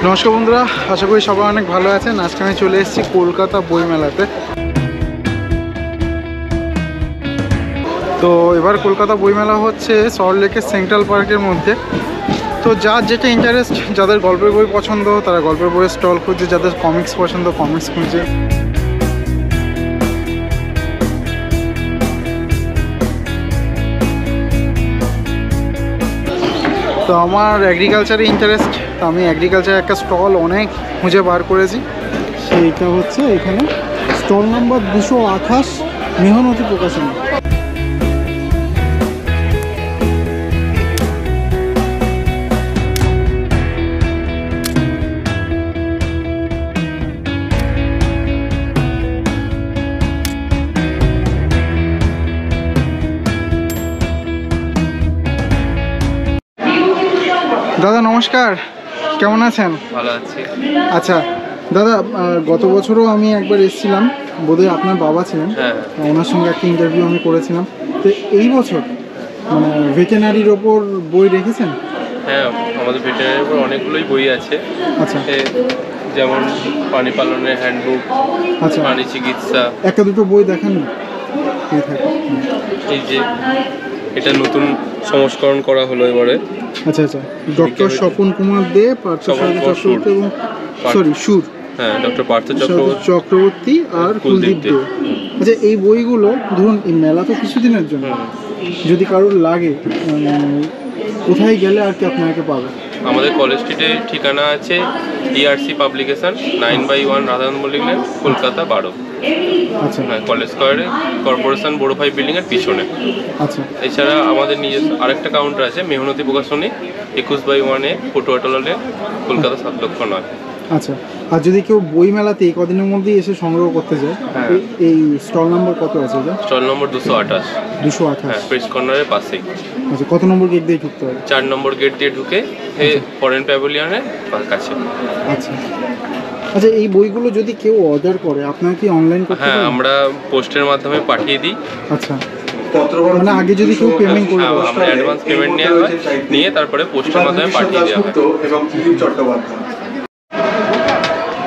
নমস্কার বন্ধুরা, আশা করি সবাই অনেক ভালো আছেন। আজকে আমি চলে এসেছি কলকাতা বইমেলাতে। তো এবার কলকাতা বইমেলা হচ্ছে সল্টলেকের সেন্ট্রাল পার্কের মধ্যে। তো যার যেটা ইন্টারেস্ট, যাদের গল্পের বই পছন্দ তারা গল্পের বইয়ের স্টল খুঁজছে, যাদের কমিক্স পছন্দ কমিক্স খুঁজছে। তো আমার এগ্রিকালচারে ইন্টারেস্ট, তো আমি এগ্রিকালচারের একটা স্টল অনেক খুঁজে বার করেছি। সেইটা হচ্ছে এখানে স্টল নাম্বার 228, মেহনতি প্রকাশনী। দাদা নমস্কার, কেমন আছেন? ভালো আছি। আচ্ছা দাদা, গত বছরও আমি একবার এসেছিলাম, বোধহয় আপনার বাবা ছিলেন, ওনার সঙ্গে একটা ইন্টারভিউ আমি করেছিলাম। তো এই বছর মানে ভেটেনারির ওপর বই রেখেছেন? হ্যাঁ, আমাদের ভেটেনারির ওপর অনেকগুলোই বই আছে। আচ্ছা, যেমন প্রাণী পালনের হ্যান্ডবুক, আচ্ছা, প্রাণী চিকিৎসা। একটা দুটো বই দেখান না। এই যে এটা নতুন সংস্করণ করা হলো এবারে। আচ্ছা আচ্ছা, ডক্টর স্বপন কুমার দে, পার্থ চক্রবর্তী এবং সুর, হ্যাঁ ডক্টর পার্থ চক্রবর্তী আর কুলদীপ দে। আচ্ছা, এই বইগুলো ধরুন এই মেলা তো কিছুদিনের জন্য, যদি কারোর লাগে কোথায় গেলে আর কি আপনাকে পাবে? আমাদের কলেজ স্ট্রিটে ঠিকানা আছে DRC publication, 9/1 Radhakanta Mallick lane, Kolkata 12। আচ্ছা, হ্যাঁ, কলেজ স্কোয়ারে কর্পোরেশন বড়ভাই বিল্ডিংয়ের পিছনে। আচ্ছা, এছাড়া আমাদের নিজস্ব আরেকটা কাউন্টার আছে মেহনতি প্রকাশনী, 21/1-এ ফটোয়াটলা লেন, কলকাতা 7,09,। আচ্ছা, আর যদি কেউ বই মেলাতে এই কদিনের মধ্যেই এসে সংগ্রহ করতে যায়, এই স্টল নম্বর কত আছে? Stall number 228। হ্যাঁ, প্রেস কর্নারের পাশেই। আচ্ছা, কত নম্বর গেট দিয়ে ঢুকতে হবে? 4 নম্বর গেট দিয়ে ঢুকে ফরেন প্যাভিলিয়নের কাছে। আচ্ছা আচ্ছা, এই বইগুলো যদি কেউ অর্ডার করে আপনারা কি অনলাইন করতে পারেন? হ্যাঁ, আমরা পোস্টের মাধ্যমে পাঠিয়ে দিই। আচ্ছা, মানে আগে যদি কেউ পেমেন্ট করে দেয়, আমরা অ্যাডভান্স পেমেন্ট নিয়ে তারপরে পোস্টের মাধ্যমে পাঠিয়ে দেওয়া হয়।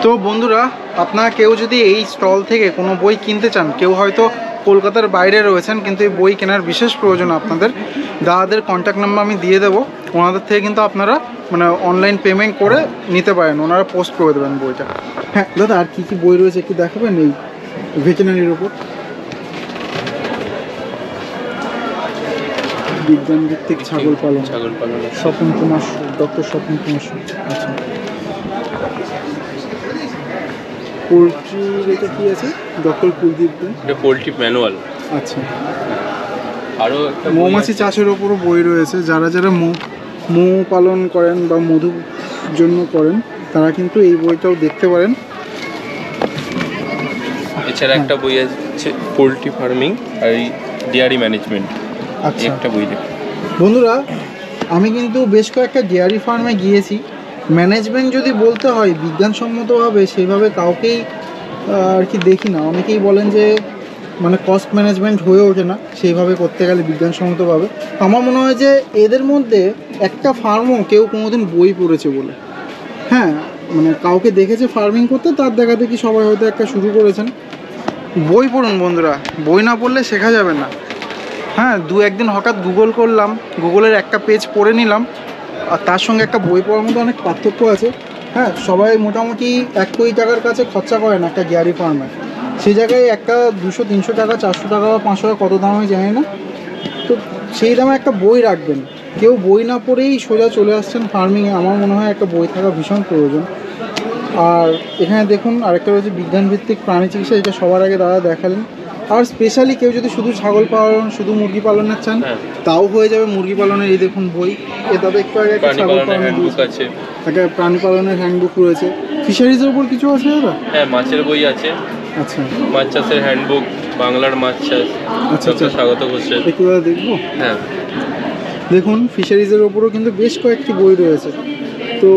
তো বন্ধুরা, আপনারা কেউ যদি এই স্টল থেকে কোনো বই কিনতে চান, কেউ হয়তো কলকাতার বাইরে রয়েছেন কিন্তু এই বই কেনার বিশেষ প্রয়োজন আপনাদের, দাদাদের কন্ট্যাক্ট নাম্বার আমি দিয়ে দেবো, ওনাদের থেকে কিন্তু আপনারা মানে অনলাইন পেমেন্ট করে নিতে পারেন, ওনারা পোস্ট করে দেবেন বইটা। হ্যাঁ দাদা, আর কী কী বই রয়েছে একটু দেখাবেন এই ভেটেনারির ওপর? বিজ্ঞান ভিত্তিক ছাগল পালন, স্বপন কুমার, ডক্টর স্বপন কুমার। আচ্ছা, পোলট্রির এটা কি আছে? ডক্টর কুলদীপ দে, এটা পোলট্রি ম্যানুয়াল। আচ্ছা, আরও মৌমাছি চাষের ওপরও বই রয়েছে। যারা যারা মৌ পালন করেন বা মধুর জন্য করেন তারা কিন্তু এই বইটাও দেখতে পারেন। এছাড়া একটা বই আছে পোলট্রি ফার্মিং আর ডেয়ারি ম্যানেজমেন্ট। আচ্ছা, একটা বই দেখ বন্ধুরা, আমি কিন্তু বেশ কয়েকটা ডেয়ারি ফার্মে গিয়েছি। ম্যানেজমেন্ট যদি বলতে হয় বিজ্ঞানসম্মতভাবে সেভাবে কাউকেই আর কি দেখি না। অনেকেই বলেন যে মানে কস্ট ম্যানেজমেন্ট হয়ে ওঠে না সেইভাবে করতে গেলে বিজ্ঞানসম্মতভাবে। আমার মনে হয় যে এদের মধ্যে একটা ফার্মও কেউ কোনোদিন বই পড়েছে বলে, হ্যাঁ মানে কাউকে দেখেছে ফার্মিং করতে, তার দেখা দেখি সবাই হয়তো একটা শুরু করেছেন। বই পড়ুন বন্ধুরা, বই না পড়লে শেখা যাবে না। হ্যাঁ, দু একদিন হঠাৎ গুগল করলাম, গুগলের একটা পেজ পড়ে নিলাম, আর তার সঙ্গে একটা বই পড়ার মধ্যে অনেক পার্থক্য আছে। হ্যাঁ, সবাই মোটামুটি 1 কোটি টাকার কাছে খরচা করেন একটা ডেয়ারি ফার্মে, সেই জায়গায় একটা 200-300 টাকা, 400 টাকা বা 500 টাকা কত দাম হয় জানি না, তো সেই দামে একটা বই রাখবেন। কেউ বই না পড়েই সোজা চলে আসছেন ফার্মিংয়ে, আমার মনে হয় একটা বই থাকা ভীষণ প্রয়োজন। আর এখানে দেখুন আরেকটা রয়েছে বিজ্ঞানভিত্তিক প্রাণী চিকিৎসা, এটা সবার আগে দাদা দেখালেন। আর স্পেশালি কেউ যদি শুধু ছাগল পালন, শুধু মুরগি পালনের চান তাও হয়ে যাবে মুরগি পালনের। এই দেখুন বই, এ দাদা একটু আগে একটা ছাগল পালনের বুক আছে, একটা প্রাণী পালনের হ্যান্ডবুক রয়েছে। ফিশারিজের উপর কিছু আছে দাদা? হ্যাঁ, মাছের বই আছে। আচ্ছা, মাছ চাষের হ্যান্ডবুক, বাংলার মাছ চাষ। আচ্ছা, স্বাগত করছে, একটু দাদা দেখবো। হ্যাঁ দেখুন ফিশারিজের ওপরও কিন্তু বেশ কয়েকটি বই রয়েছে। তো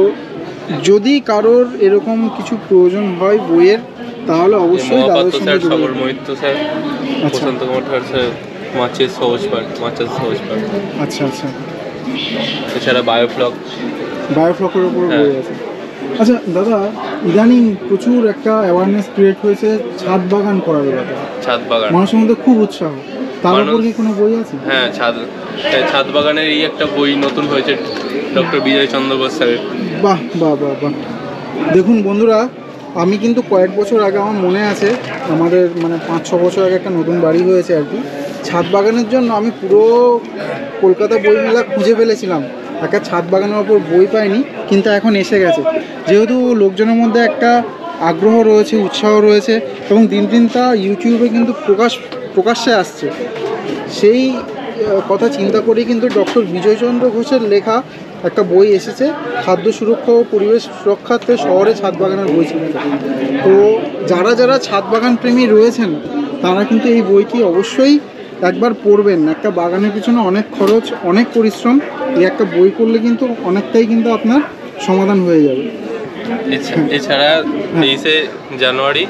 যদি কারোর এরকম কিছু প্রয়োজন হয় বইয়ের, তাহলে অবশ্যই দাদার সঙ্গে সাগর মৈত্র স্যার, প্রশান্ত কুমার স্যার, মাছের সহজ পাঠ, মাছ চাষের সহজ পাঠ। আচ্ছা আচ্ছা, এছাড়া বায়োফ্লকের ওপর বই আছে। আচ্ছা দাদা, ইদানিং প্রচুর একটা অ্যাওয়ারনেস ক্রিয়েট হয়েছে ছাদ বাগান করার ব্যাপারে, ছাদ বাগান মানুষের মধ্যে খুব উৎসাহ, তার উপর কি কোনো বই আছে? হ্যাঁ, ছাদ বাগানের এই একটা বই নতুন হয়েছে ডক্টর বিজয় চন্দ্র ঘোষ স্যারের। বাহ বাহ বাহ বাহ। দেখুন বন্ধুরা, আমি কিন্তু কয়েক বছর আগে আমার মনে আছে, আমাদের মানে 5-6 বছর আগে একটা নতুন বাড়ি হয়েছে আর কি, ছাদ বাগানের জন্য আমি পুরো কলকাতা বই মেলা খুঁজে ফেলেছিলাম, একটা ছাদ বাগানের ওপর বই পাইনি, কিন্তু এখন এসে গেছে। যেহেতু লোকজনের মধ্যে একটা আগ্রহ রয়েছে, উৎসাহ রয়েছে, এবং দিন দিন তা ইউটিউবে কিন্তু প্রকাশ্যে আসছে, সেই কথা চিন্তা করেই কিন্তু ডক্টর বিজয়চন্দ্র ঘোষের লেখা একটা বই এসেছে, খাদ্য সুরক্ষা ও পরিবেশ রক্ষার্থে শহরে ছাদ বাগানের বই ছিল। তো যারা যারা ছাদ বাগান প্রেমী রয়েছেন তারা কিন্তু এই বইটি অবশ্যই একবার পড়বেন। একটা বাগানের পিছনে অনেক খরচ, অনেক পরিশ্রম, এই একটা বই পড়লে কিন্তু অনেকটাই কিন্তু আপনার সমাধান হয়ে যাবে। এছাড়া 23শে জানুয়ারি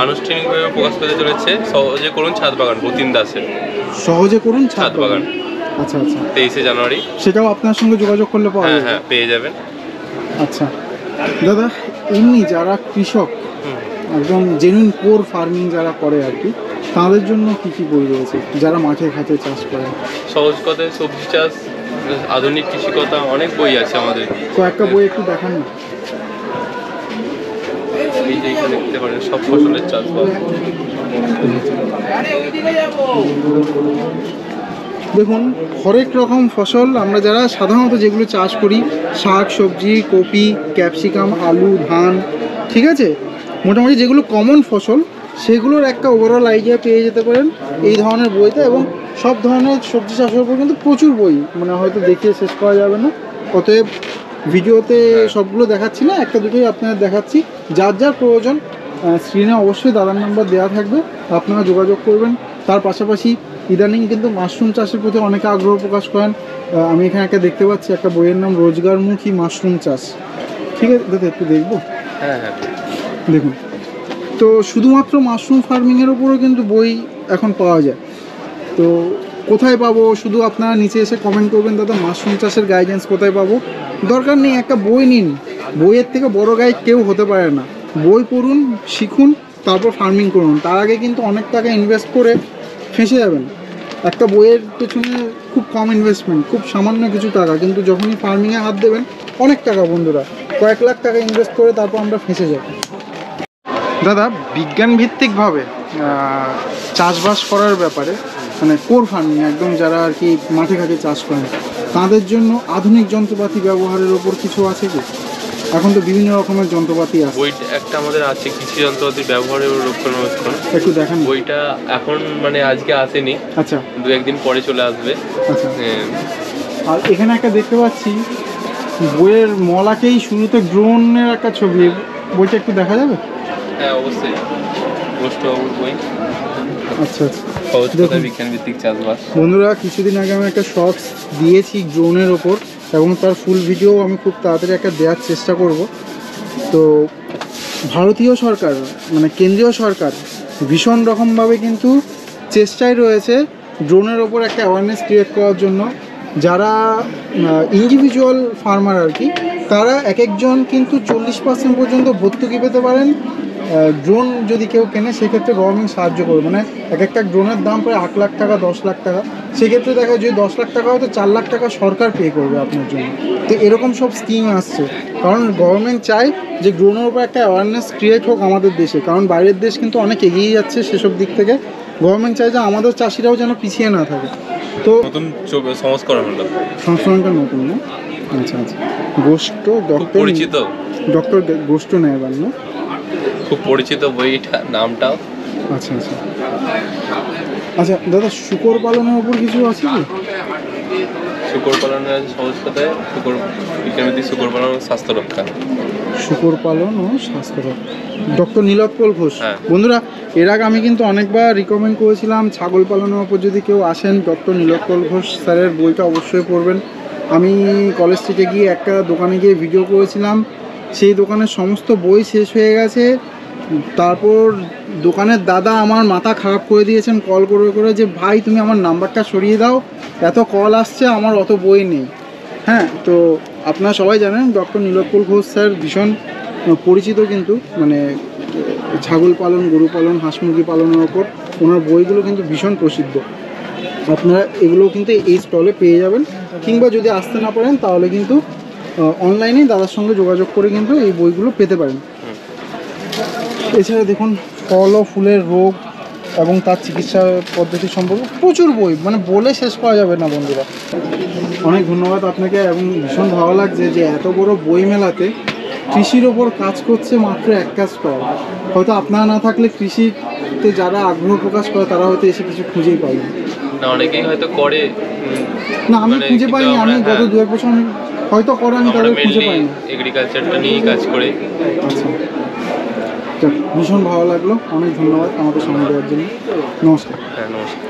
আনুষ্ঠানিকভাবে প্রকাশ পেতে চলেছে সহজে করুন ছাদ বাগান, যতীন দাসের সহজে করুন ছাদ বাগান। আচ্ছা আচ্ছা, 23শে জানুয়ারি। সেটাও আপনার সঙ্গে যোগাযোগ করলে পাওয়া যাবে? হ্যাঁ, পেয়ে যাবেন। আচ্ছা দাদা, এমনি যারা কৃষক, একদম জেনুইন কোর ফার্মিং যারা করে আর কি, তাদের জন্য কী কী বই রয়েছে, যারা মাঠে ঘাটে চাষ করে? সহজ কথায় সবজি চাষ, আধুনিক কৃষিকতা, অনেক বই আছে আমাদের। কয়েকটা বই একটু দেখান না। এই যে এখানে দেখতে পারেন সব ফসলের চাষবাস। দেখুন, হরেক রকম ফসল আমরা যারা সাধারণত যেগুলো চাষ করি, শাক সবজি, কপি, ক্যাপসিকাম, আলু, ধান, ঠিক আছে, মোটামুটি যেগুলো কমন ফসল সেগুলোর একটা ওভারঅল আইডিয়া পেয়ে যেতে পারেন এই ধরনের বইতে। এবং সব ধরনের সবজি চাষের উপর কিন্তু প্রচুর বই, মানে হয়তো দেখিয়ে শেষ করা যাবে না, অতএব ভিডিওতে সবগুলো দেখাচ্ছি না, একটা দুটোই আপনাদের দেখাচ্ছি। যার যার প্রয়োজন স্ক্রিনে অবশ্যই দাদার নাম্বার দেওয়া থাকবে, আপনারা যোগাযোগ করবেন। তার পাশাপাশি ইদানিং কিন্তু মাশরুম চাষের প্রতি অনেকে আগ্রহ প্রকাশ করেন। আমি এখানে একটা দেখতে পাচ্ছি, একটা বইয়ের নাম রোজগারমুখী মাশরুম চাষ। ঠিক আছে দাদা, একটু দেখবো? হ্যাঁ হ্যাঁ, দেখুন, তো শুধুমাত্র মাশরুম ফার্মিংয়ের উপরও কিন্তু বই এখন পাওয়া যায়। তো কোথায় পাবো, শুধু আপনারা নিচে এসে কমেন্ট করবেন দাদা মাশরুম চাষের গাইডেন্স কোথায় পাবো। দরকার নেই, একটা বই নিন, বইয়ের থেকে বড় গাইড কেউ হতে পারে না। বই পড়ুন, শিখুন, তারপর ফার্মিং করুন। তার আগে কিন্তু অনেক টাকা ইনভেস্ট করে ফেঁসে যাবেন। একটা বইয়ের পেছনে খুব কম ইনভেস্টমেন্ট, খুব সামান্য কিছু টাকা, কিন্তু যখনই ফার্মিংয়ে হাত দেবেন অনেক টাকা, বন্ধুরা কয়েক লাখ টাকা ইনভেস্ট করে তারপর আমরা ফেঁসে যাব। দাদা, বিজ্ঞান ভিত্তিকভাবে চাষবাস করার ব্যাপারে, মানে কোর ফার্মিং একদম যারা আর কি মাঠে ঘাটে চাষ করেন, তাদের জন্য আধুনিক যন্ত্রপাতি ব্যবহারের ওপর কিছু আছে কি? এখন তো বিভিন্ন রকমের যন্ত্রপাতি আছে। বইটা একটা আমাদের আছে কৃষি যন্ত্রপাতির ব্যবহারের রক্ষণাবেক্ষণ, একটু দেখান। বইটা এখন মানে আজকে আসেনি, আচ্ছা, 2-1 দিন পরে চলে আসবে। আচ্ছা। হ্যাঁ, আর এখানে একটা দেখতে পাচ্ছি বইয়ের মলাকেই শুরুতে ড্রোনের একটা ছবি, বইটা একটু দেখা যাবে? হ্যাঁ অবশ্যই, গোষ্ঠবাবুর বই। আচ্ছা আচ্ছা, সহজ কথা বিজ্ঞান ভিত্তিক চাষবাস। বন্ধুরা, কিছুদিন আগে আমি একটা শর্টস দিয়েছি ড্রোনের ওপর, এবং তার ফুল ভিডিও আমি খুব তাড়াতাড়ি একটা দেওয়ার চেষ্টা করব। তো ভারতীয় সরকার, মানে কেন্দ্রীয় সরকার ভীষণ রকমভাবে কিন্তু চেষ্টায় রয়েছে ড্রোনের ওপর একটা অ্যাওয়ারনেস ক্রিয়েট করার জন্য। যারা ইন্ডিভিজুয়াল ফার্মার আর কি, তারা এক একজন কিন্তু 40% পর্যন্ত ভর্তুকি পেতে পারেন। ড্রোন যদি কেউ কেনে সেক্ষেত্রে গভর্নমেন্ট সাহায্য করবে, মানে এক একটা ড্রোনের দাম প্রায় 8 লাখ টাকা, 10 লাখ টাকা। সেক্ষেত্রে দেখা যায় যদি 10 লাখ টাকা হয় তো 4 লাখ টাকা সরকার পে করবে আপনার জন্য। তো এরকম সব স্কিম আসছে, কারণ গভর্নমেন্ট চায় যে ড্রোনের উপর একটা অ্যাওয়ারনেস ক্রিয়েট হোক আমাদের দেশে, কারণ বাইরের দেশ কিন্তু অনেক এগিয়ে যাচ্ছে সেসব দিক থেকে। গভর্নমেন্ট চায় যে আমাদের চাষিরাও যেন পিছিয়ে না থাকে। তো নতুন সংস্করণ হলো, সংস্করণটা নতুন না? আচ্ছা আচ্ছা, গোষ্ঠ ডক্টর পরিচিত, ডক্টর গোষ্ঠ নেয় না? খুব পরিচিত বইটা, নামটাও। আচ্ছা আচ্ছা আচ্ছা দাদা, শূকর পালনের ওপর কিছু আছে কি? শূকর পালনের আছে সহজ কথায়, বিজ্ঞানভিত্তিক শূকর পালন ও স্বাস্থ্য রক্ষা। শূকর পালন ও স্বাস্থ্য রক্ষা, ডক্টর নীলোৎপল ঘোষ। হ্যাঁ। বন্ধুরা, এর আগে আমি কিন্তু অনেকবার রিকমেন্ড করেছিলাম ছাগল পালনের ওপর যদি কেউ আসেন, ডক্টর নীলোৎপল ঘোষ স্যারের বইটা অবশ্যই পড়বেন। আমি কলেজ থেকে গিয়ে একটা দোকানে গিয়ে ভিডিও করেছিলাম, সেই দোকানের সমস্ত বই শেষ হয়ে গেছে। তারপর দোকানের দাদা আমার মাথা খারাপ করে দিয়েছেন কল করে করে, যে ভাই তুমি আমার নাম্বারটা সরিয়ে দাও, এত কল আসছে, আমার অত বই নেই। হ্যাঁ, তো আপনারা সবাই জানেন ডক্টর নীলোৎপল ঘোষ স্যার ভীষণ পরিচিত কিন্তু, মানে ছাগল পালন, গরু পালন, হাঁস মুরগি পালনের ওপর ওনার বইগুলো কিন্তু ভীষণ প্রসিদ্ধ। আপনারা এগুলো কিন্তু এই স্টলে পেয়ে যাবেন, কিংবা যদি আসতে না পারেন তাহলে কিন্তু অনলাইনে দাদার সঙ্গে যোগাযোগ করে কিন্তু এই বইগুলো পেতে পারেন। এছাড়া দেখুন ফল ও ফুলের রোগ এবং তার চিকিৎসা পদ্ধতি সম্পর্কে প্রচুর বই, মানে বলে শেষ করা যাবে না বন্ধুরা। অনেক ধন্যবাদ আপনাকে, এবং ভীষণ ভালো লাগছে যে এত বড় বই মেলাতে কৃষির ওপর কাজ করছে মাত্র একটা স্টল। হয়তো আপনারা না থাকলে কৃষিতে যারা আগ্রহ প্রকাশ করে তারা হয়তো এসে কিছু খুঁজেই পাবেন না, অনেকেই হয়তো করে। না, আমি মানে খুঁজে কিন্তু পাইনি, আমি আমরা, গত 2-1 বছর আমি হয়তো করে, আমি আমরা তাদের খুঁজে মেনলি পাইনি। এগ্রিকালচারটা নিয়েই কাজ করে। আচ্ছা, যাক, ভীষণ ভালো লাগলো, অনেক ধন্যবাদ আমাদের সময় দেওয়ার জন্য। নমস্কার। হ্যাঁ, নমস্কার।